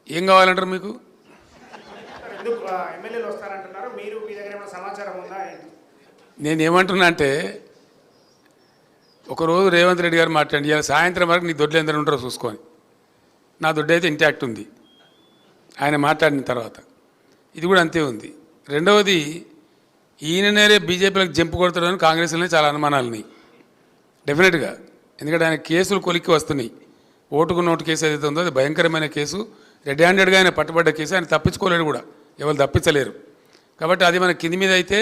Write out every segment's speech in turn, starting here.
ఏం కావాలంటారు మీకు? ఎమ్మెల్యేలు వస్తారంటున్నారు, మీరు మీ దగ్గర ఏమైనా సమాచారం ఉందా? నేనేమంటున్నా అంటే, ఒకరోజు రేవంత్ రెడ్డి గారు మాట్లాడి ఇలా సాయంత్రం వరకు నీ దొడ్లు ఎందరూ ఉంటారో చూసుకొని, నా దొడ్డు అయితే ఇంటాక్ట్ ఉంది ఆయన మాట్లాడిన తర్వాత. ఇది కూడా అంతే ఉంది. రెండవది, ఈయననే బీజేపీలకు జంపు కొడతాడని కాంగ్రెస్లోనే చాలా అనుమానాలు ఉన్నాయి డెఫినెట్గా. ఎందుకంటే ఆయన కేసులు కొలిక్కి వస్తున్నాయి. ఓటుకు నోటు కేసు ఏదైతే ఉందో అది భయంకరమైన కేసు. రెడ్ హ్యాండెడ్గా ఆయన పట్టుబడ్డ కేసు. ఆయన తప్పించుకోలేడు కూడా, ఎవరు తప్పించలేరు. కాబట్టి అది మన కింది మీద అయితే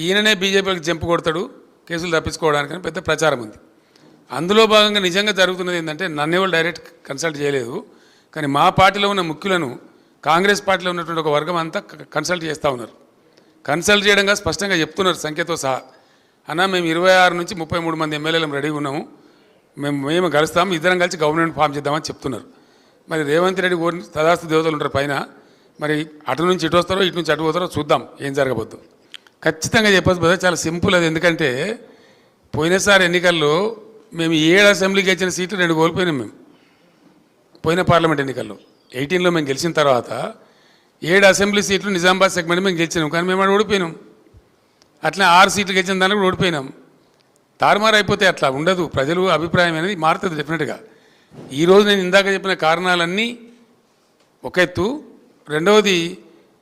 ఈయననే బీజేపీలకు జంపు కొడతాడు కేసులు తప్పించుకోవడానికని పెద్ద ప్రచారం ఉంది. అందులో భాగంగా నిజంగా జరుగుతున్నది ఏంటంటే, నన్ను ఎవరు డైరెక్ట్ కన్సల్ట్ చేయలేదు, కానీ మా పార్టీలో ఉన్న ముఖ్యులను కాంగ్రెస్ పార్టీలో ఉన్నటువంటి ఒక వర్గం అంతా కన్సల్ట్ చేస్తూ ఉన్నారు. కన్సల్ట్ చేయడంగా స్పష్టంగా చెప్తున్నారు సంఖ్యతో సహా. అన్న మేము 26 నుంచి 33 మంది ఎమ్మెల్యేలు రెడీగా ఉన్నాము, మేము కలుస్తాము, ఇద్దరం కలిసి గవర్నమెంట్ ఫామ్ చేద్దామని చెప్తున్నారు. మరి రేవంత్ రెడ్డి తదాస్తు దేవతలు ఉంటారు పైన, మరి అటు నుంచి ఇటు వస్తారో ఇటు నుంచి అటు పోతారో చూద్దాం ఏం జరగబోద్దు. ఖచ్చితంగా చెప్పచ్చు కదా, చాలా సింపుల్ అది. ఎందుకంటే పోయినసారి ఎన్నికల్లో మేము 7 అసెంబ్లీకి ఇచ్చిన సీట్లు 2 కోల్పోయినాం. మేము పోయిన పార్లమెంట్ ఎన్నికల్లో 18లో మేము గెలిచిన తర్వాత 7 అసెంబ్లీ సీట్లు నిజామాబాద్ సెగ్మెంట్ మేము గెలిచినాం, కానీ మేము అక్కడ ఓడిపోయినాం. అట్లా 6 సీట్లు గెలిచిన దానికి కూడా ఓడిపోయినాం. తారుమారు అయిపోతే అట్లా ఉండదు. ప్రజలు అభిప్రాయం అనేది మారుతుంది డెఫినెట్గా. ఈరోజు నేను ఇందాక చెప్పిన కారణాలన్నీ ఒక ఎత్తు. రెండవది,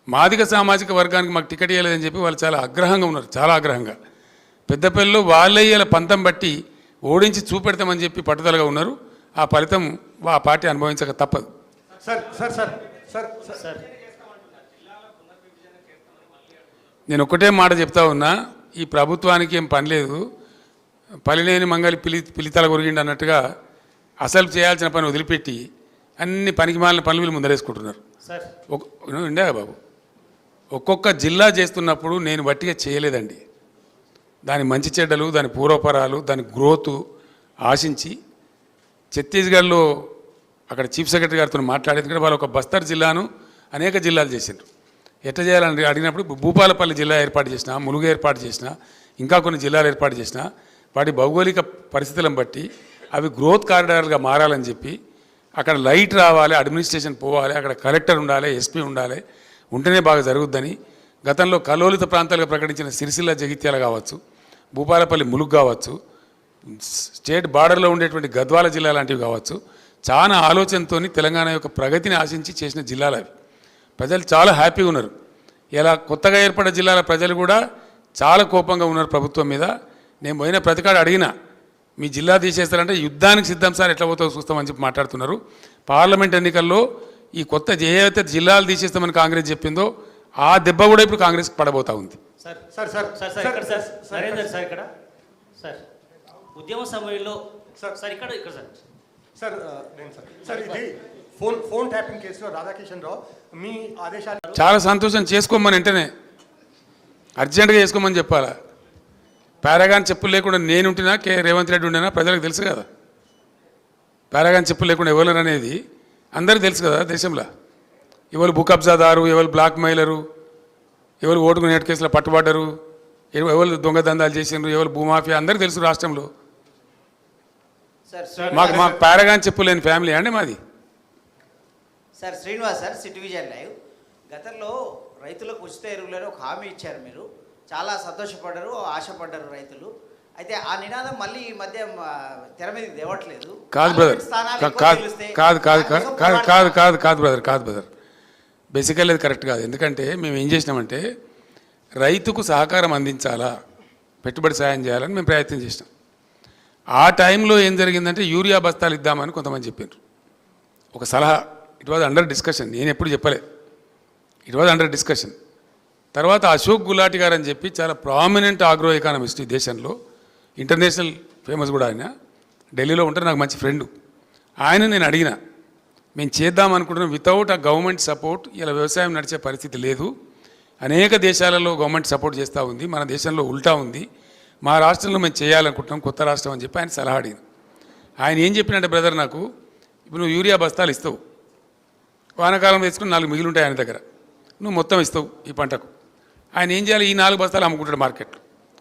మాదిగ సామాజిక వర్గానికి మాకు టికెట్ ఇవ్వలేదని చెప్పి వాళ్ళు చాలా ఆగ్రహంగా ఉన్నారు, చాలా ఆగ్రహంగా. పెద్దపల్లిలో వాళ్ళయ్యేల పంతం బట్టి ఓడించి చూపెడతామని చెప్పి పట్టుదలగా ఉన్నారు. ఆ ఫలితం ఆ పార్టీ అనుభవించక తప్పదు. నేను ఒకటే మాట చెప్తా ఉన్నా, ఈ ప్రభుత్వానికి ఏం పని లేదు, పలిలేని మంగళి పిలితల కొరిగిండి అన్నట్టుగా అసలు చేయాల్సిన పని వదిలిపెట్టి అన్ని పనికి మాలిన పనులు వీళ్ళు ముందరేసుకుంటున్నారు. ఉండే బాబు, ఒక్కొక్క జిల్లా చేస్తున్నప్పుడు నేను వట్టిగా చేయలేదండి. దాని మంచి చెడ్డలు, దాని పూర్వపరాలు, దాని గ్రోత్ ఆశించి ఛత్తీస్గఢ్లో అక్కడ చీఫ్ సెక్రటరీ గారితో మాట్లాడేది కూడా వాళ్ళు ఒక బస్తర్ జిల్లాను అనేక జిల్లాలు చేసిండ్రు. ఎట్లా చేయాలని అడిగినప్పుడు భూపాలపల్లి జిల్లా ఏర్పాటు చేసిన, ములుగు ఏర్పాటు చేసిన, ఇంకా కొన్ని జిల్లాలు ఏర్పాటు చేసిన, వాటి భౌగోళిక పరిస్థితులను బట్టి అవి గ్రోత్ కారిడార్గా మారాలని చెప్పి అక్కడ లైట్ రావాలి, అడ్మినిస్ట్రేషన్ పోవాలి, అక్కడ కలెక్టర్ ఉండాలి, ఎస్పీ ఉండాలి, ఉంటేనే బాగా జరుగుద్దని గతంలో కలోలిత ప్రాంతాలుగా ప్రకటించిన సిరిసిల్ల జగిత్యాల కావచ్చు, భూపాలపల్లి ములుగు కావచ్చు, స్టేట్ బార్డర్లో ఉండేటువంటి గద్వాల జిల్లా లాంటివి కావచ్చు, చాలా ఆలోచనతో తెలంగాణ యొక్క ప్రగతిని ఆశించి చేసిన జిల్లాలు అవి. ప్రజలు చాలా హ్యాపీగా ఉన్నారు. ఇలా కొత్తగా ఏర్పడ్డ జిల్లాల ప్రజలు కూడా చాలా కోపంగా ఉన్నారు ప్రభుత్వం మీద. నేను పోయిన ప్రతికాడు అడిగినా, మీ జిల్లా తీసేస్తారంటే యుద్ధానికి సిద్ధం సార్, ఎట్లా పోతావు చూస్తామని చెప్పి మాట్లాడుతున్నారు. పార్లమెంట్ ఎన్నికల్లో ఈ కొత్త ఏవైతే జిల్లాలు తీసేస్తామని కాంగ్రెస్ చెప్పిందో ఆ దెబ్బ కూడా ఇప్పుడు కాంగ్రెస్కి పడబోతా ఉంది. ఉద్యమ సమయంలో ఫోన్ ట్యాపింగ్ కేసులో రాధాకిషన్ రావు మీ ఆదేశాలు చాలా సంతోషం. చేసుకోమని వెంటనే అర్జెంటుగా చేసుకోమని చెప్పాలా. పారాగాన్ చెప్పులు లేకుండా నేను ఉంటున్నా, రేవంత్ రెడ్డి ఉండేనా ప్రజలకు తెలుసు కదా. పారాగాన్ చెప్పులు లేకుండా ఎవరు అనేది అందరికీ తెలుసు కదా దేశంలో. ఎవరు భూ కబ్జాదారు, ఎవరు బ్లాక్ మెయిలరు, ఎవరు ఓటుకు నేట్ కేసులో పట్టుబడ్డరు, ఎవరు దొంగదందాలు చేసినారు, ఎవరు భూమాఫియా అందరికీ తెలుసు రాష్ట్రంలో. మాకు పారాగాన్ చెప్పులు లేని ఫ్యామిలీ అండి మాది. Sir Srinivas sir, city vision live. గతంలో రైతులకు ఉచిత ఎరువులని ఒక హామీ ఇచ్చారు, మీరు చాలా సంతోషపడ్డారు, ఆశపడ్డారు రైతులు. అయితే ఆ నినాదం మళ్ళీ ఈ మధ్య తెర మీదకి తేవట్లేదు. కాదు బ్రదర్, కాదు బ్రదర్, బేసికల్లీ అది కరెక్ట్ కాదు. ఎందుకంటే మేము ఏం చేసినామంటే రైతుకు సహకారం అందించాలా, పెట్టుబడి సాయం చేయాలని మేము ప్రయత్నం చేసినాం. ఆ టైంలో ఏం జరిగిందంటే యూరియా బస్తాలు ఇద్దామని కొంతమంది చెప్పారు. ఒక సలహా, ఇట్ వాజ్ అండర్ డిస్కషన్, నేను ఎప్పుడు చెప్పలే, ఇట్ వాజ్ అండర్ డిస్కషన్. తర్వాత అశోక్ గులాటి గారు అని చెప్పి చాలా ప్రామినెంట్ ఆగ్రో ఎకానమిస్ట్ ఈ దేశంలో, ఇంటర్నేషనల్ ఫేమస్ కూడా ఆయన, ఢిల్లీలో ఉంటారు, నాకు మంచి ఫ్రెండు. ఆయన నేను అడిగిన, మేము చేద్దాం అనుకుంటున్నాం, వితౌట్ ఆ గవర్నమెంట్ సపోర్ట్ ఇలా వ్యవసాయం నడిచే పరిస్థితి లేదు. అనేక దేశాలలో గవర్నమెంట్ సపోర్ట్ చేస్తూ ఉంది, మన దేశంలో ఉల్టా ఉంది, మా రాష్ట్రంలో మేము చేయాలనుకుంటున్నాం కొత్త రాష్ట్రం అని చెప్పి ఆయన సలహా అడిగిన. ఆయన ఏం చెప్పినట్టే బ్రదర్, నాకు ఇప్పుడు నువ్వు యూరియా బస్తాలు ఇస్తావు, వానాకాలం వేసుకుని 4 మిగిలి ఉంటాయి ఆయన దగ్గర, నువ్వు మొత్తం ఇస్తావు ఈ పంటకు. ఆయన ఏం చేయాలి, ఈ 4 బస్తాలు అమ్ముకుంటాడు మార్కెట్లో,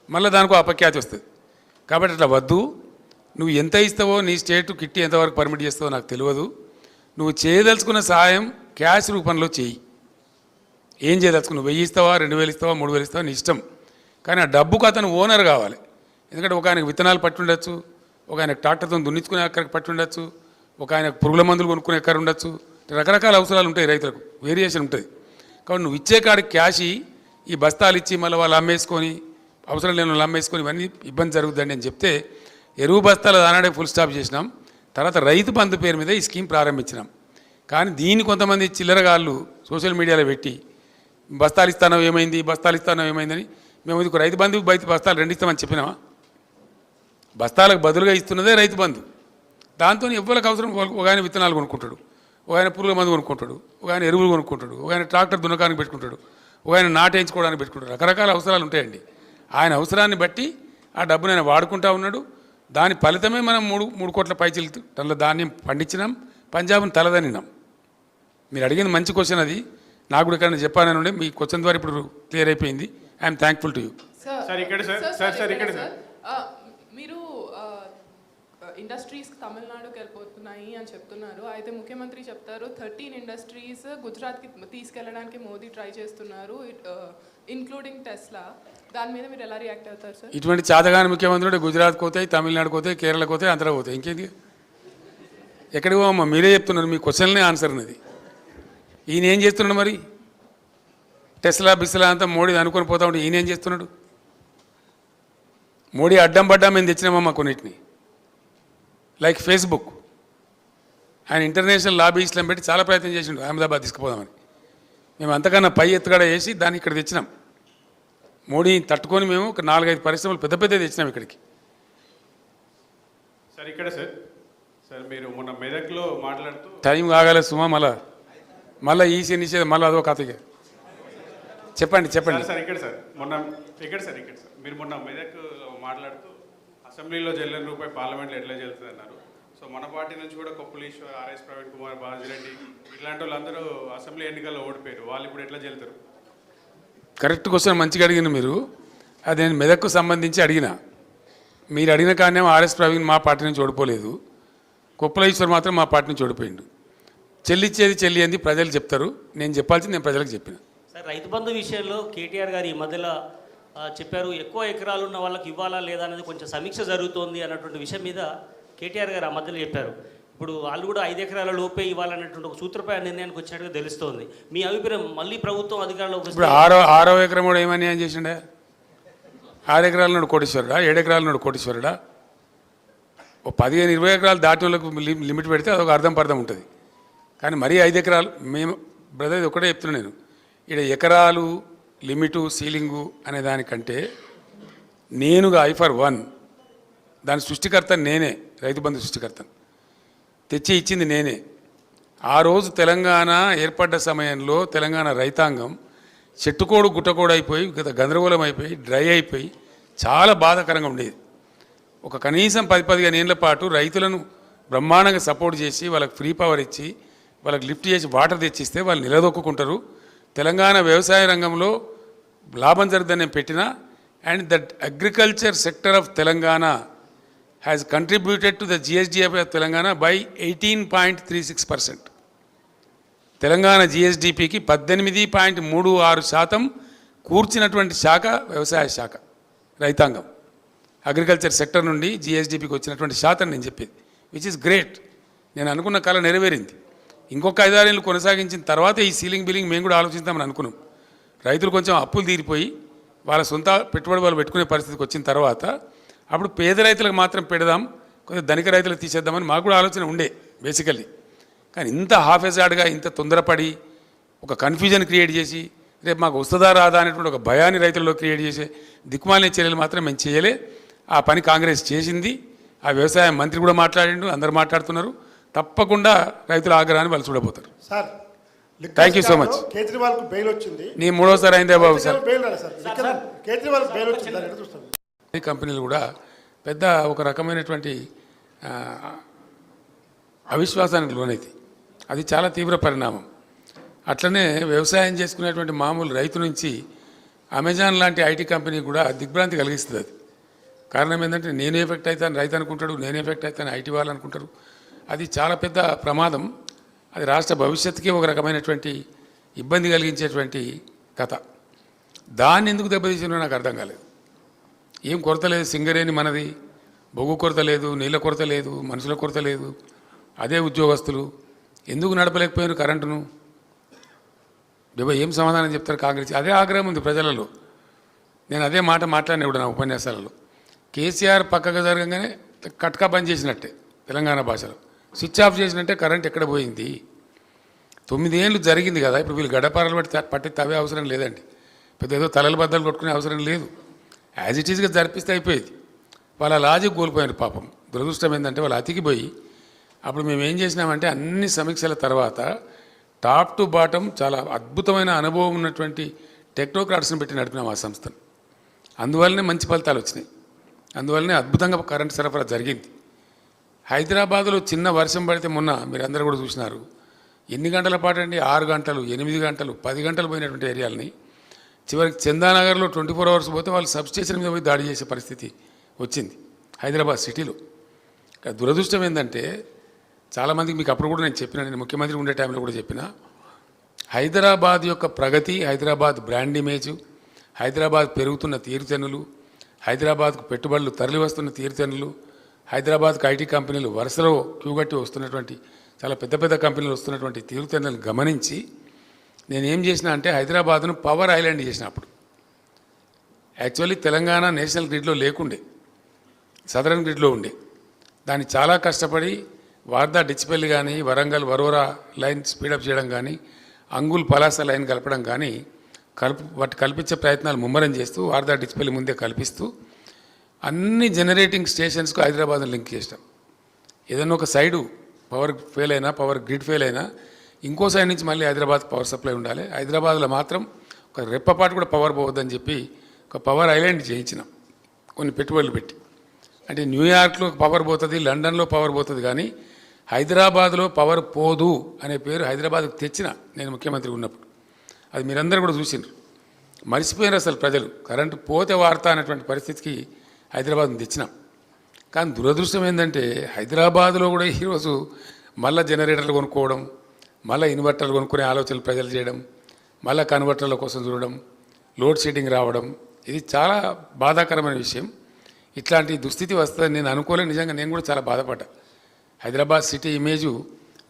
మళ్ళీ దానికి అపఖ్యాతి వస్తుంది. కాబట్టి అట్లా వద్దు, నువ్వు ఎంత ఇస్తావో, నీ స్టేట్ కిట్టి ఎంతవరకు పర్మిట్ చేస్తావో నాకు తెలియదు, నువ్వు చేయదలుచుకున్న సహాయం క్యాష్ రూపంలో చేయి. ఏం చేయదలుచుకున్నావు? 1000 ఇస్తావా, 2000 ఇస్తావా, 3000 ఇస్తావా, నీ ఇష్టం. కానీ ఆ డబ్బుకు అతను ఓనర్ కావాలి. ఎందుకంటే ఒక ఆయనకు విత్తనాలు పట్టి ఉండొచ్చు, ఒక ఆయనకు ట్రాక్టర్తో దున్నించుకునే ఎక్కడికి పట్టి ఉండొచ్చు, ఒక ఆయనకు పురుగుల మందులు కొనుక్కునే ఎక్కడ ఉండొచ్చు. రకరకాల అవసరాలు ఉంటాయి రైతులకు, వేరియేషన్ ఉంటుంది. కాబట్టి నువ్వు ఇచ్చే కాడికి క్యాష్ ఈ బస్తాలు ఇచ్చి మళ్ళీ వాళ్ళు అమ్మేసుకొని అవసరం లేని వాళ్ళు అమ్మేసుకొని ఇవన్నీ ఇబ్బంది జరుగుతుందండి అని చెప్తే ఎరువు బస్తాలు దానాడే ఫుల్ స్టాప్ చేసినాం. తర్వాత రైతు బంధు పేరు మీద ఈ స్కీమ్ ప్రారంభించినాం. కానీ దీన్ని కొంతమంది చిల్లరగాళ్ళు సోషల్ మీడియాలో పెట్టి బస్తాలు ఇస్తానో ఏమైంది, బస్తాలు ఇస్తానో ఏమైందని, మేము ఇది రైతు బంధువుకి బస్తాలు 2 ఇస్తామని చెప్పినామా? బస్తాలకు బదులుగా ఇస్తున్నదే రైతు బంధు. దాంతో ఎవరికి అవసరం ఒక ఆయన విత్తనాలు కొనుక్కుంటాడు, ఒక ఆయన పురుగుల మందు కొనుక్కుంటాడు, ఒక ఆయన ఎరువులు కొనుక్కుంటాడు, ఒక ఆయన ట్రాక్టర్ దున్నకానికి పెట్టుకుంటాడు, ఒక ఆయన నాటేయించుకోవడానికి పెట్టుకుంటాడు. రకరకాల అవసరాలు ఉంటాయండి. ఆయన అవసరాన్ని బట్టి ఆ డబ్బును ఆయన వాడుకుంటా ఉన్నాడు. దాని ఫలితమే మనం 3 కోట్ల పైచీలు టన్నుల ధాన్యం పండించినాం, పంజాబ్ను తలదనినాం. మీరు అడిగింది మంచి క్వశ్చన్. అది నాకు కూడా ఇక్కడ చెప్పాలని ఉండే, మీ క్వశ్చన్ ద్వారా ఇప్పుడు క్లియర్ అయిపోయింది. I'm thankful to you. Sir ఇక్కడ సార్ ఇక్కడ సార్ మీరు ఇండస్ట్రీస్ తమిళనాడుకి వెళ్ళిపోతున్నాయి అని చెప్తున్నారు. అయితే ముఖ్యమంత్రి చెప్తారు 13 ఇండస్ట్రీస్ గుజరాత్కి తీసుకెళ్ళడానికి మోదీ ట్రై చేస్తున్నారు, ఇంక్లూడింగ్ టెస్లా. దాని మీద మీరు ఎలా రియాక్ట్ అవుతారు సార్? ఇటువంటి చాతగాని ముఖ్యమంత్రుడు గుజరాత్కి పోతాయి, తమిళనాడుకి పోతాయి, కేరళకు పోతాయి, ఆంధ్రాకి పోతాయి. ఇంకేంది? ఎక్కడికి పోమ్మా? మీరే చెప్తున్నారు, మీ క్వశ్చన్లే ఆన్సర్ ఉన్నది. ఈయన ఏం చేస్తున్నాడు మరి? టెస్లా బిస్లా అంతా మోడీ అనుకొని పోతా ఉంటే ఈయన ఏం చేస్తున్నాడు? మోడీ అడ్డం పడ్డా మేము తెచ్చినామమ్మా కొన్నిటిని. లైక్ ఫేస్బుక్, ఆయన ఇంటర్నేషనల్ లాబీస్లను పెట్టి చాలా ప్రయత్నం చేసిండు అహ్మదాబాద్ తీసుకుపోదామని. మేము అంతకన్నా పై ఎత్తుగడ వేసి దాన్ని ఇక్కడ తెచ్చినాం. మోడీని తట్టుకొని మేము ఒక 4-5 పరిశ్రమలు పెద్ద పెద్ద తెచ్చినాం ఇక్కడికి. సార్ ఇక్కడ సార్ మీరు మొన్న మెదక్లో మాట్లాడుతూ టైం కాగలే సుమా, మళ్ళీ ఈసీ నిషేధం, మళ్ళీ అదో కథగా చెప్పండి. సార్ ఇక్కడ సార్ మీరు మొన్న మెదక్ మాట్లాడుతూ అసెంబ్లీలో చెల్లని రూపాయి పార్లమెంట్లో ఎట్లా చెల్లుతుంది అన్నారు. సో మన పార్టీ నుంచి కూడా కొప్పులీశ్వర్, ఆర్ఎస్ ప్రవీణ్ కుమార్, బాజిరెడ్డి ఇట్లాంటి వాళ్ళందరూ అసెంబ్లీ ఎన్నికల్లో ఓడిపోయారు. వాళ్ళు ఇప్పుడు ఎట్లా చెల్లుతారు? కరెక్ట్ క్వశ్చన్, మంచిగా అడిగిన మీరు. అది నేను మెదక్కు సంబంధించి అడిగిన. మీరు అడిగిన కానీ ఆర్ఎస్ ప్రవీణ్ మా పార్టీ నుంచి ఓడిపోలేదు, కొప్పులీశ్వర్ మాత్రం మా పార్టీ నుంచి ఓడిపోయిండు. చెల్లిచ్చేది చెల్లి అంది ప్రజలు చెప్తారు, నేను చెప్పాల్సింది నేను ప్రజలకు చెప్పిన. సార్ రైతు బంధు విషయంలో కేటీఆర్ గారు ఈ మధ్యలో చెప్పారు, ఎక్కువ ఎకరాలు ఉన్న వాళ్ళకి ఇవ్వాలా లేదా అనేది కొంచెం సమీక్ష జరుగుతోంది అన్నటువంటి విషయం మీద కేటీఆర్ గారు ఆ మధ్యలో చెప్పారు. ఇప్పుడు వాళ్ళు కూడా 5 ఎకరాల లోపే ఇవ్వాలన్నటువంటి ఒక సూత్రప్రాయ నిర్ణయానికి వచ్చినట్టుగా తెలుస్తోంది. మీ అభిప్రాయం? మళ్ళీ ప్రభుత్వం అధికారంలోకి ఇప్పుడు ఆరో ఎకరం కూడా ఏమని ఏం చేసిండే? 6 ఎకరాల నాడు కోటీశ్వరుడా, 7 ఎకరాల నాడు కోటీశ్వరుడా? ఓ 15-20 ఎకరాలు దాటిన వాళ్ళకు లిమిట్ పెడితే అదొక అర్థం ఉంటుంది. కానీ మరీ 5 ఎకరాలు, మేము బ్రదర్ ఇది ఒకటే చెప్తున్నా నేను, ఇక్కడ ఎకరాలు లిమిటు సీలింగు అనే దానికంటే నేనుగా I/1 దాని సృష్టికర్త నేనే, రైతు బంధు సృష్టికర్తను తెచ్చి ఇచ్చింది నేనే. ఆ రోజు తెలంగాణ ఏర్పడ్డ సమయంలో తెలంగాణ రైతాంగం చెట్టుకోడు గుట్టకోడు అయిపోయి గందరగోళం అయిపోయి డ్రై అయిపోయి చాలా బాధాకరంగా ఉండేది. ఒక కనీసం 10-15 ఏళ్ల పాటు రైతులను బ్రహ్మాండంగా సపోర్ట్ చేసి వాళ్ళకి ఫ్రీ పవర్ ఇచ్చి వాళ్ళకి లిఫ్ట్ చేసి వాటర్ తెచ్చిస్తే వాళ్ళు నిలదొక్కుంటారు. తెలంగాణ వ్యవసాయ రంగంలో లాభం జరుగుతుందని నేను పెట్టిన. And that agriculture sector of Telangana has contributed to the GSDP of Telangana by 18.36%. Telangana GSDPకి 18.36% కూర్చినటువంటి శాఖ వ్యవసాయ శాఖ, రైతాంగం. అగ్రికల్చర్ సెక్టర్ నుండి GSDPకి వచ్చినటువంటి శాతం నేను చెప్పేది, విచ్ ఇస్ గ్రేట్. నేను అనుకున్న కళ నెరవేరింది. ఇంకొక 5-6 ఏళ్ళు కొనసాగించిన తర్వాత ఈ సీలింగ్ బిల్లింగ్ మేము కూడా ఆలోచిస్తామని అనుకున్నాం. రైతులు కొంచెం అప్పులు తీరిపోయి వాళ్ళ సొంత పెట్టుబడి వాళ్ళు పెట్టుకునే పరిస్థితికి వచ్చిన తర్వాత అప్పుడు పేద రైతులకు మాత్రం పెడదాం, కొంచెం ధనిక రైతులకు తీసేద్దామని మాకు కూడా ఆలోచన ఉండే బేసికల్లీ. కానీ ఇంత హాఫెజాడ్గా, ఇంత తొందరపడి ఒక కన్ఫ్యూజన్ క్రియేట్ చేసి రేపు మాకు వస్తుందా రాదా అనేటువంటి ఒక భయాన్ని రైతుల్లో క్రియేట్ చేసే దిక్కుమాలిన చర్యలు మాత్రం మేము చేయలే. ఆ పని కాంగ్రెస్ చేసింది. ఆ వ్యవసాయ మంత్రి కూడా మాట్లాడిండు, అందరు మాట్లాడుతున్నారు. తప్పకుండా రైతుల ఆగ్రహాన్ని వాళ్ళు చూడబోతారు. Sir thank you so much. కేజ్రీవాల్కు బెయిల్ వచ్చింది, నీ 3వసారి అయిందే బాబు సార్. బెయిల్ రాలేదు సార్, కేజ్రీవాల్ బెయిల్ వచ్చింది, దాన్ని ఎట్లా చూస్తారు? ఈ కంపెనీలు కూడా పెద్ద ఒక రకమైనటువంటి అవిశ్వాసానికి లోనైతే అది చాలా తీవ్ర పరిణామం. అట్లనే వ్యవసాయం చేసుకునేటువంటి మామూలు రైతు నుంచి అమెజాన్ లాంటి IT కంపెనీ కూడా దిగ్భ్రాంతి కలిగిస్తుంది. అది కారణం ఏంటంటే నేను ఎఫెక్ట్ అవుతాను రైతు అనుకుంటాడు, నేను ఎఫెక్ట్ అవుతాను IT వాళ్ళు అనుకుంటారు. అది చాలా పెద్ద ప్రమాదం. అది రాష్ట్ర భవిష్యత్తుకి ఒక రకమైనటువంటి ఇబ్బంది కలిగించేటువంటి కథ. దాన్ని ఎందుకు దెబ్బతీసినో నాకు అర్థం కాలేదు. ఏం కొరత లేదు, సింగరేణి మనది, బొగ్గు కొరత లేదు, నీళ్ళ కొరత లేదు, మనుషుల కొరత లేదు, అదే ఉద్యోగస్తులు ఎందుకు నడపలేకపోయారు కరెంటును? ఏం సమాధానం చెప్తారు కాంగ్రెస్? అదే ఆగ్రహం ఉంది ప్రజలలో. నేను అదే మాట మాట్లాడిన ఇప్పుడు నా ఉపన్యాసాలలో. కేసీఆర్ పక్కగా జరగగానే కట్కా బంద్ చేసినట్టే తెలంగాణ భాషలో, స్విచ్ ఆఫ్ చేసినట్టే కరెంట్ ఎక్కడ పోయింది? 9 ఏళ్ళు జరిగింది కదా, ఇప్పుడు వీళ్ళు గడపారలు పట్టి తవ్వే అవసరం లేదండి, పెద్ద ఏదో తలల బద్దలు కొట్టుకునే అవసరం లేదు. యాజ్ ఇట్ ఈజ్గా జరిపిస్తే అయిపోయేది. వాళ్ళ లాజిక్ కోల్పోయారు పాపం. దురదృష్టం ఏంటంటే వాళ్ళు అతికిపోయి, అప్పుడు మేము ఏం చేసినామంటే అన్ని సమీక్షల తర్వాత టాప్ టు బాటం చాలా అద్భుతమైన అనుభవం ఉన్నటువంటి టెక్నోక్రాట్స్ని పెట్టి నడిపినాం ఆ సంస్థను. అందువల్లనే మంచి ఫలితాలు వచ్చినాయి, అందువల్లనే అద్భుతంగా కరెంటు సరఫరా జరిగింది. హైదరాబాద్లో చిన్న వర్షం పడితే మొన్న మీరందరూ కూడా చూసినారు, ఎన్ని గంటల పాటు అండి, 6 గంటలు, 8 గంటలు, 10 గంటలు పోయినటువంటి ఏరియాలని చివరికి చందానగర్లో 24 అవర్స్ పోతే వాళ్ళు సబ్స్టేషన్ మీద పోయి దాడి చేసే పరిస్థితి వచ్చింది హైదరాబాద్ సిటీలో. దురదృష్టం ఏంటంటే చాలామందికి మీకు అప్పుడు కూడా నేను చెప్పిన, నేను ముఖ్యమంత్రి ఉండే టైంలో కూడా చెప్పిన, హైదరాబాద్ యొక్క ప్రగతి, హైదరాబాద్ బ్రాండ్ ఇమేజు, హైదరాబాద్ పెరుగుతున్న తీరుతెన్నులు, హైదరాబాద్కు పెట్టుబడులు తరలి వస్తున్న తీరుతెన్నులు, హైదరాబాద్కు ఐటీ కంపెనీలు వరుసలో క్యూగట్టి వస్తున్నటువంటి చాలా పెద్ద పెద్ద కంపెనీలు వస్తున్నటువంటి తీరుతెన్నులను గమనించి నేనేం చేసిన అంటే హైదరాబాద్ను పవర్ ఐలాండ్ చేసిన. అప్పుడు యాక్చువల్లీ తెలంగాణ నేషనల్ గ్రిడ్లో లేకుండే, సదరన్ గ్రిడ్లో ఉండే. దాన్ని చాలా కష్టపడి వార్దా డిచ్పల్లి కానీ, వరంగల్ వరోరా లైన్ స్పీడప్ చేయడం కానీ, అంగుల్ పలాస లైన్ కలపడం కానీ వాటి కల్పించే ప్రయత్నాలు ముమ్మరం చేస్తూ వార్దా డిచ్పల్లి ముందే కల్పిస్తూ అన్ని జనరేటింగ్ స్టేషన్స్కు హైదరాబాద్ను లింక్ చేస్తాం. ఏదైనా ఒక సైడు పవర్ ఫెయిల్ అయినా, పవర్ గ్రిడ్ ఫెయిల్ అయినా ఇంకో సైడ్ నుంచి మళ్ళీ హైదరాబాద్ పవర్ సప్లై ఉండాలి. హైదరాబాద్లో మాత్రం ఒక రెప్పపాటు కూడా పవర్ పోవద్దని చెప్పి ఒక పవర్ ఐలాండ్ చేయించినాం కొన్ని పెట్టుబడులు పెట్టి. అంటే న్యూయార్క్లో పవర్ పోతుంది, లండన్లో పవర్ పోతుంది, కానీ హైదరాబాద్లో పవర్ పోదు అనే పేరు హైదరాబాద్కు తెచ్చిన నేను ముఖ్యమంత్రి ఉన్నప్పుడు. అది మీరందరూ కూడా చూసినారు. మర్చిపోయారు అసలు ప్రజలు, కరెంటు పోతే వార్త అనేటువంటి పరిస్థితికి హైదరాబాద్ని తెచ్చినాం. కానీ దురదృష్టం ఏంటంటే హైదరాబాద్లో కూడా ఈరోజు మళ్ళీ జనరేటర్లు కొనుక్కోవడం, మళ్ళీ ఇన్వర్టర్లు కొనుక్కునే ఆలోచనలు ప్రజలు చేయడం, మళ్ళీ కన్వర్టర్ల కోసం చూడడం, లోడ్ షెడ్డింగ్ రావడం, ఇది చాలా బాధాకరమైన విషయం. ఇట్లాంటి దుస్థితి వస్తుందని నేను అనుకోలేదు. నిజంగా నేను కూడా చాలా బాధపడ్డా. Hyderabad city image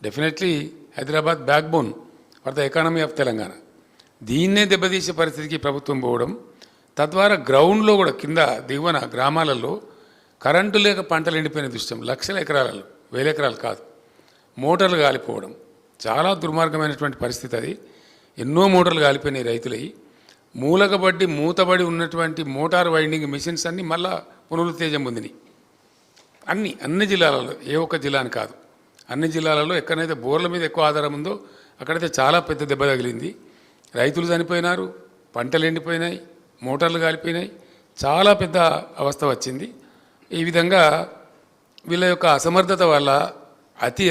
definitely Hyderabad backbone for the economy of Telangana. దీన్నే దెబ్బతీసే పరిస్థితికి ప్రభుత్వం పోవడం, తద్వారా గ్రౌండ్లో కూడా కింద దిగువన గ్రామాలలో కరెంటు లేక పంటలు ఎండిపోయిన దృశ్యం, లక్షల ఎకరాలలో, 1000 ఎకరాలు కాదు, మోటార్లు కాలిపోవడం చాలా దుర్మార్గమైనటువంటి పరిస్థితి. అది ఎన్నో మోటార్లు కాలిపోయినాయి రైతులై. మూలకబడి మూతబడి ఉన్నటువంటి మోటార్ వైండింగ్ మిషన్స్ అన్నీ మళ్ళా పునరుత్తేజం పొందినాయి. అన్ని జిల్లాలలో, ఏ ఒక్క జిల్లా అని కాదు, అన్ని జిల్లాలలో ఎక్కడైతే బోర్ల మీద ఎక్కువ ఆధారం ఉందో అక్కడైతే చాలా పెద్ద దెబ్బ తగిలింది. రైతులు చనిపోయినారు, పంటలు ఎండిపోయినాయి, మోటార్లు కాలిపోయినాయి, చాలా పెద్ద అవస్థ వచ్చింది. ఈ విధంగా వీళ్ళ యొక్క అసమర్థత వల్ల,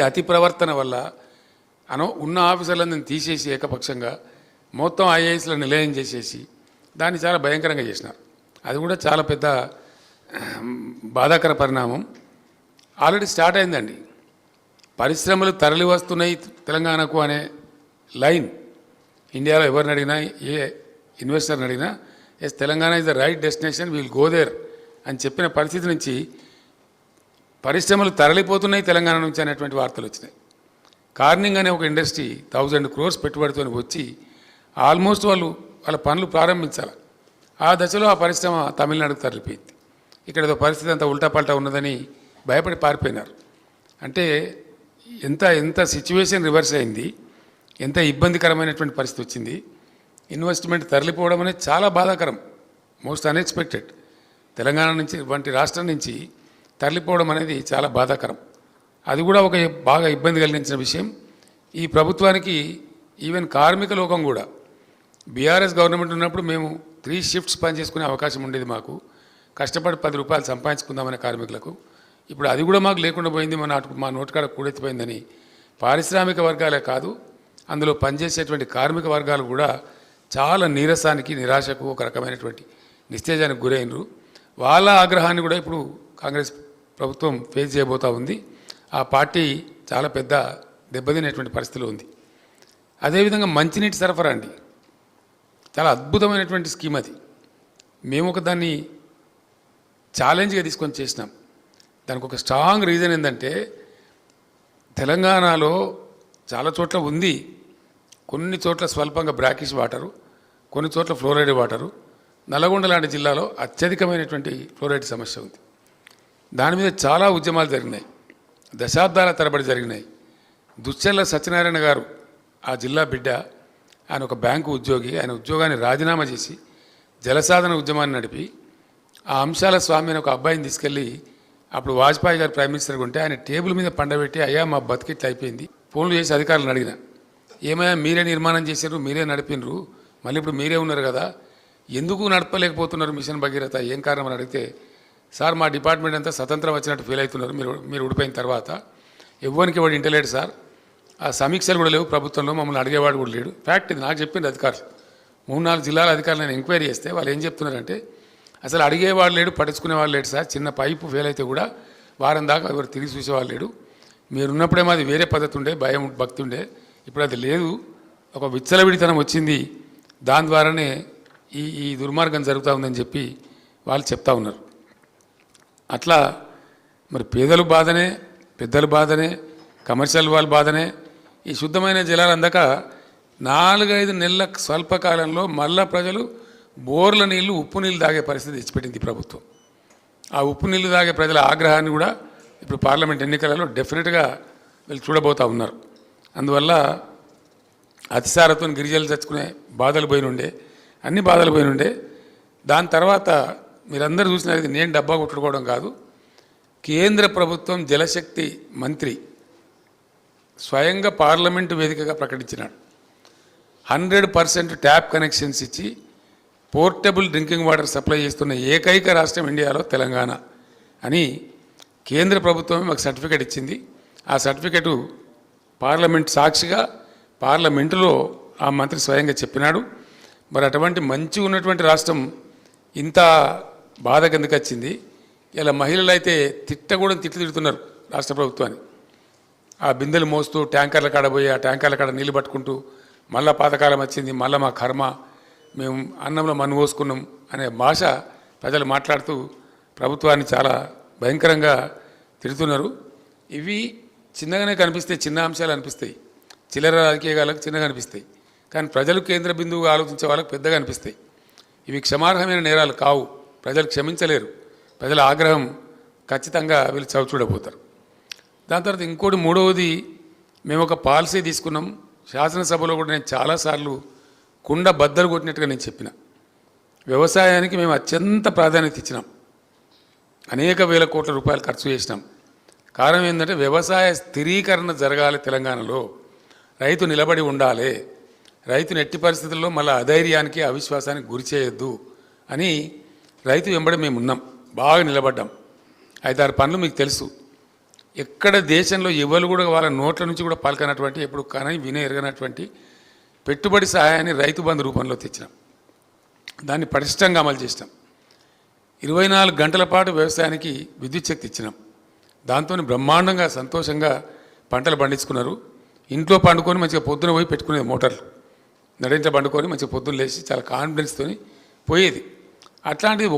అతి ప్రవర్తన వల్ల ఉన్న ఆఫీసర్లందరినీ తీసేసి ఏకపక్షంగా మొత్తం ఐఏఎస్లను నిలయం చేసేసి దాన్ని చాలా భయంకరంగా చేసినారు. అది కూడా చాలా పెద్ద బాధాకర పరిణామం. ఆల్రెడీ స్టార్ట్ అయిందండి. పరిశ్రమలు తరలి వస్తున్నాయి తెలంగాణకు అనే లైన్ ఇండియాలో ఎవరిని అడిగినా, ఏ ఇన్వెస్టర్ని అడిగినా, yes Telangana is the right destination, will go there అని చెప్పిన పరిస్థితి నుంచి పరిశ్రమలు తరలిపోతున్నాయి తెలంగాణ నుంచి అనేటువంటి వార్తలు వచ్చినాయి. కార్నింగ్ అనే ఒక ఇండస్ట్రీ 1000 crores పెట్టుబడితో వచ్చి ఆల్మోస్ట్ వాళ్ళ పనులు ప్రారంభించాలి. ఆ దశలో ఆ పరిశ్రమ తమిళనాడుకు తరలిపోయింది. ఇక్కడ ఏదో పరిస్థితి అంతా ఉల్టాపల్టా ఉన్నదని భయపడి పారిపోయినారు. అంటే ఎంత సిచ్యువేషన్ రివర్స్ అయింది, ఎంత ఇబ్బందికరమైనటువంటి పరిస్థితి వచ్చింది. ఇన్వెస్ట్మెంట్ తరలిపోవడం అనేది చాలా బాధాకరం, మోస్ట్ అన్ఎక్స్పెక్టెడ్. తెలంగాణ నుంచి వంటి రాష్ట్రం నుంచి తరలిపోవడం అనేది చాలా బాధాకరం. అది కూడా ఒక బాగా ఇబ్బంది కలిగించిన విషయం. ఈ ప్రభుత్వానికి ఈవెన్ కార్మిక లోకం కూడా, బీఆర్ఎస్ గవర్నమెంట్ ఉన్నప్పుడు మేము 3 shifts పనిచేసుకునే అవకాశం ఉండేది. మాకు కష్టపడి 10 రూపాయలు సంపాదించుకుందామనే కార్మికులకు ఇప్పుడు అది కూడా మాకు లేకుండా పోయింది. మా నోటికాడ కూడెత్తిపోయిందని పారిశ్రామిక వర్గాలే కాదు, అందులో పనిచేసేటువంటి కార్మిక వర్గాలు కూడా చాలా నీరసానికి, నిరాశకు, ఒక రకమైనటువంటి నిస్తేజానికి గురైనరు. వాళ్ళ ఆగ్రహాన్ని కూడా ఇప్పుడు కాంగ్రెస్ ప్రభుత్వం ఫేస్ చేయబోతూ ఉంది. ఆ పార్టీ చాలా పెద్ద దెబ్బతినేటువంటి పరిస్థితిలో ఉంది. అదేవిధంగా మంచినీటి సరఫరా అండి, చాలా అద్భుతమైనటువంటి స్కీమ్ అది. మేము ఒక దాన్ని ఛాలెంజ్గా తీసుకొని చేసినాం. దానికి ఒక స్ట్రాంగ్ రీజన్ ఏంటంటే తెలంగాణలో చాలా చోట్ల ఉంది, కొన్ని చోట్ల స్వల్పంగా బ్రాకిష్ వాటరు, కొన్ని చోట్ల ఫ్లోరైడ్ వాటరు. నల్గొండ లాంటి జిల్లాలో అత్యధికమైనటువంటి ఫ్లోరైడ్ సమస్య ఉంది. దాని మీద చాలా ఉద్యమాలు జరిగినాయి, దశాబ్దాల తరబడి జరిగినాయి. దుశ్చర్ల సత్యనారాయణ గారు ఆ జిల్లా బిడ్డ, ఆయన ఒక బ్యాంకు ఉద్యోగి, ఆయన ఉద్యోగాన్ని రాజీనామా చేసి జలసాధన ఉద్యమాన్ని నడిపి ఆ అంశాల స్వామి అని ఒక అబ్బాయిని తీసుకెళ్ళి అప్పుడు వాజ్పేయి గారు ప్రైమ్ మినిస్టర్గా ఉంటే ఆయన టేబుల్ మీద పండబెట్టి, అయ్యా మా బతికిట్లు అయిపోయింది, ఫోన్లు చేసి అధికారులను అడిగిన, ఏమయ్యా మీరే నిర్మాణం చేశారు, మీరే నడిపినరు, మళ్ళీ ఇప్పుడు మీరే ఉన్నారు కదా, ఎందుకు నడపలేకపోతున్నారు మిషన్ భగీరథ, ఏం కారణం అని అడిగితే, సార్ మా డిపార్ట్మెంట్ అంతా స్వతంత్రం వచ్చినట్టు ఫీల్ అవుతున్నారు మీరు ఊడిపోయిన తర్వాత, ఎవ్వరికి వాడు ఇంటలేడు సార్, ఆ సమీక్షలు కూడా లేవు ప్రభుత్వంలో, మమ్మల్ని అడిగేవాడు కూడా లేడు. ఫ్యాక్ట్ ఇది, నాకు చెప్పింది అధికారులు. 3-4 జిల్లాల అధికారులు నేను ఎంక్వైరీ చేస్తే వాళ్ళు ఏం చెప్తున్నారంటే, అసలు అడిగేవాడు లేడు, పట్టించుకునేవాళ్ళు లేడు సార్, చిన్న పైపు ఫెయిల్ అయితే కూడా వారం దాకా ఎవరు తిరిగి చూసేవాళ్ళు లేడు, మీరున్నప్పుడేమో అది వేరే పద్ధతి ఉండే, భయం భక్తి ఉండే, ఇప్పుడు అది లేదు, ఒక విచ్చలవిడితనం వచ్చింది, దాని ద్వారానే ఈ దుర్మార్గం జరుగుతూ ఉందని చెప్పి వాళ్ళు చెప్తా ఉన్నారు. అట్లా మరి పేదలు బాధనే, పెద్దల బాధనే, కమర్షియల్ వాళ్ళ బాధనే. ఈ శుద్ధమైన జలాలు అందక 4-5 నెలల స్వల్పకాలంలో మళ్ళా ప్రజలు బోర్ల నీళ్లు, ఉప్పు నీళ్ళు తాగే పరిస్థితి తెచ్చిపెట్టింది ప్రభుత్వం. ఆ ఉప్పు నీళ్లు తాగే ప్రజల ఆగ్రహాన్ని కూడా ఇప్పుడు పార్లమెంట్ ఎన్నికలలో డెఫినెట్గా వీళ్ళు చూడబోతూ ఉన్నారు. అందువల్ల అతిసారతో గిరిజలు చచ్చుకునే బాధలు పోయినుండే, అన్ని బాధలు పోయినుండే. దాని తర్వాత మీరందరూ చూసినది నేను డబ్బా కొట్టుకోవడం కాదు, కేంద్ర ప్రభుత్వం జలశక్తి మంత్రి స్వయంగా పార్లమెంటు వేదికగా ప్రకటించినాడు. 100% ట్యాప్ కనెక్షన్స్ ఇచ్చి పోర్టబుల్ డ్రింకింగ్ వాటర్ సప్లై చేస్తున్న ఏకైక రాష్ట్రం ఇండియాలో తెలంగాణ అని కేంద్ర ప్రభుత్వం మాకు సర్టిఫికేట్ ఇచ్చింది. ఆ సర్టిఫికేటు పార్లమెంట్ సాక్షిగా పార్లమెంటులో ఆ మంత్రి స్వయంగా చెప్పినాడు. మరి అటువంటి మంచి ఉన్నటువంటి రాష్ట్రం ఇంత బాధ కిందకి వచ్చింది. ఇలా మహిళలు అయితే తిట్లు తిడుతున్నారు రాష్ట్ర ప్రభుత్వాన్ని. ఆ బిందెలు మోస్తూ ట్యాంకర్ల కాడ పోయి ఆ ట్యాంకర్ల కాడ నీళ్ళు పట్టుకుంటూ మళ్ళా పాతకాలం వచ్చింది, మళ్ళీ మా కర్మ, మేము అన్నంలో మన్ను పోసుకున్నాం అనే భాష ప్రజలు మాట్లాడుతూ ప్రభుత్వాన్ని చాలా భయంకరంగా తిడుతున్నారు. ఇవి చిన్నగానే కనిపిస్తాయి, చిన్న అంశాలు అనిపిస్తాయి, చిల్లర రాజకీయాలకు చిన్నగా అనిపిస్తాయి, కానీ ప్రజలు కేంద్ర బిందువుగా ఆలోచించే వాళ్ళకి పెద్దగా అనిపిస్తాయి. ఇవి క్షమార్హమైన నేరాలు కావు, ప్రజలు క్షమించలేరు, ప్రజల ఆగ్రహం ఖచ్చితంగా వీళ్ళు చవిచూడబోతారు. దాని తర్వాత ఇంకోటి మూడవది, మేము ఒక పాలసీ తీసుకున్నాం. శాసనసభలో కూడా నేను చాలాసార్లు కుండ బద్దలు కొట్టినట్టుగా నేను చెప్పిన, వ్యవసాయానికి మేము అత్యంత ప్రాధాన్యత ఇచ్చినాం, అనేక వేల కోట్ల రూపాయలు ఖర్చు చేసినాం. కారణం ఏంటంటే వ్యవసాయ స్థిరీకరణ జరగాలి, తెలంగాణలో రైతు నిలబడి ఉండాలి, రైతుని ఎట్టి పరిస్థితుల్లో మళ్ళీ అధైర్యానికి అవిశ్వాసానికి గురి చేయొద్దు అని రైతు వెంబడి మేము ఉన్నాం, బాగా నిలబడ్డాం. 5-6 పనులు మీకు తెలుసు. ఎక్కడ దేశంలో ఎవరు కూడా వాళ్ళ నోట్ల నుంచి కూడా పలకనటువంటి, ఎప్పుడు కానీ వినే ఎరగనటువంటి పెట్టుబడి సహాయాన్ని రైతు బంధు రూపంలో తెచ్చినాం. దాన్ని పటిష్టంగా అమలు చేసినాం. 24 గంటల పాటు వ్యవసాయానికి విద్యుత్ శక్తి ఇచ్చినాం. దాంతో బ్రహ్మాండంగా సంతోషంగా పంటలు పండించుకున్నారు. ఇంట్లో పండుకొని మంచిగా పొద్దున పోయి పెట్టుకునేది మోటార్లు, నడింట పండుకొని మంచిగా పొద్దున్న లేచి చాలా కాన్ఫిడెన్స్తో పోయేది. అట్లాంటిది